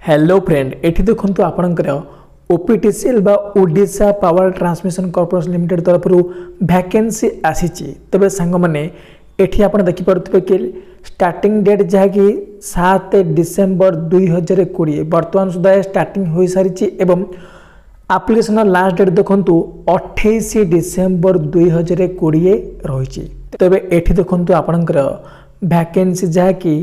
Hello friend, एठी देखंतु आपणकर ओपीटीसीएल बा Odisha power transmission corporation limited तरफ वैकेंसी आसीची। तबे सांग माने एठी आपण देखि परथबे कि स्टार्टिंग डेट जहा कि 7 डिसेंबर 2020 वर्तमान सुधा स्टार्टिंग होई सारिची एवं एप्लिकेशन लास्ट डेट देखंतु 28 डिसेंबर 2020 रहिची। तबे एठी देखंतु आपणकर वैकेंसी जहा कि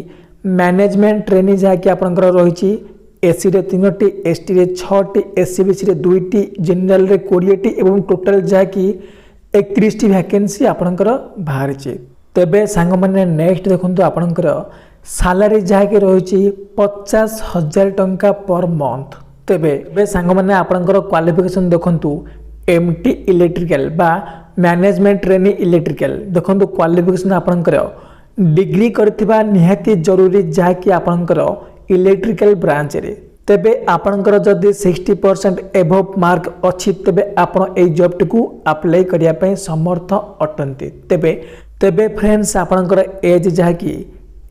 मैनेजमेंट ट्रेनी जहा कि आपणकर रहिची। एसी रे 3टी, एसटी रे 6टी, एससीबीसी रे 2टी, जनरल रे 20टी एवं टोटल जहा कि 31टी वैकेंसी आपणकर बाहरिची। तबे सांग माने नेक्स्ट देखंतु आपणकर सैलरी जहा कि रहिची 50,000 टंका पर मंथ। तबे सांग माने आपणकर क्वालिफिकेशन देखंतु एमटी इलेक्ट्रिकल बा मैनेजमेंट ट्रेनी इलेक्ट्रिकल देखंतु क्वालिफिकेशन आपणकर डिग्री करथिबा निहाती जरूरी जहा कि आपणकर इलेक्ट्रिकल ब्रांच रे। तेबे आपणकर जदि 60% एभव मार्क अछि तेबे आपण ए जॉब टिकू अप्लाई करिया पय समर्थ अटंती। तेबे फ्रेंड्स आपणकर एज जहा कि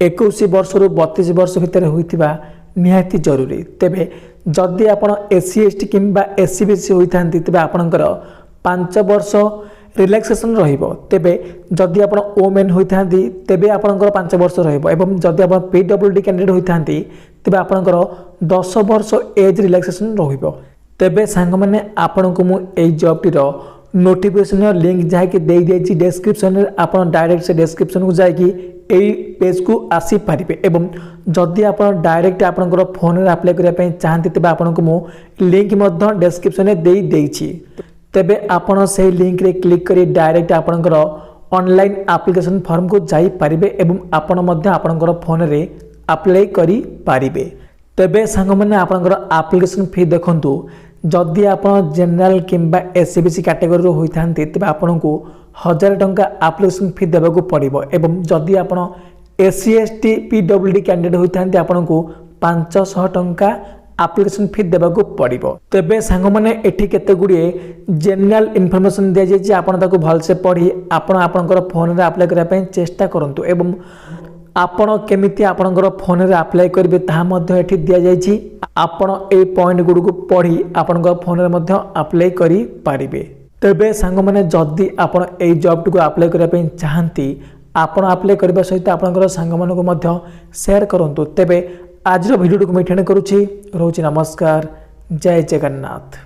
21 वर्ष रु 32 वर्ष भितर होइतिबा निहाती जरूरी। तेबे जदि आपण एससी एसटी किंबा एससीबीसी होइथांती तेबे आपणकर 5 वर्ष रिलैक्सेशन रहिबो। तेबे जदि आपण ओमेन होइथांती तेबे आपणकर 5 वर्ष रहिबो एवं जदि आपण पीडब्ल्यूडी कैंडिडेट होइथांती तेबे आपणकर 10 वर्ष एज रिलैक्सेशन रहिबो। तेबे सांग माने आपनको मु एई जॉब टिरो नोटिफिकेशन लिंक जाय कि देई देछि डिस्क्रिप्शन रे। आपण डायरेक्ट से डिस्क्रिप्शन को जाय कि एई पेज को आसी पारिबे एवं जदि आपण डायरेक्ट आपणकर फोन रे अप्लाई करिया पय चाहंती तेबे आपनको मु लिंक मध्ये डिस्क्रिप्शन रे देई देछि। तेबे आपण से लिंक रे क्लिक करी डायरेक्ट आपणकर ऑनलाइन एप्लिकेशन फॉर्म को जाई पारिबे एवं आपण मध्ये आपणकर फोन रे अप्लाई करी पारिबे। तेबे सांग माने आपणकर एप्लिकेशन फी देखंतु जदि आपण जनरल किंबा एससीबीसी कैटेगरी रो होइथांती तेबे आपनको 1000 टंका एप्लिकेशन फी देबाको पड़िबो एवं जदि आपण एससी एसटी पीडब्ल्यूडी कैंडिडेट होइथांती आपनको 500 टंका एप्लिकेशन फी देबाको पड़िबो। तेबे सांग माने एठी केते गुडी जनरल इन्फॉर्मेशन दिया जाय जे आपण ताको भल से पढ़ी आपण आपनकर फोन रे अप्लाई करिया पय चेष्टा करंतु एवं आपण केमिति आपनकर फोन रे अप्लाई करबे ताहा मध्ये एठी दिया जाय छी। आपण ए पॉइंट गुडी को पढ़ी आपनकर फोन रे मध्ये अप्लाई करी पारिबे। तेबे सांग माने जदि आपण ए जॉब को अप्लाई करिया पय चाहंती आपण अप्लाई करबा सहित आपनकर संग मानको को मध्ये शेयर करंतु। तेबे आज वीडियो को मैं करुछि। रोची नमस्कार, जय जगन्नाथ।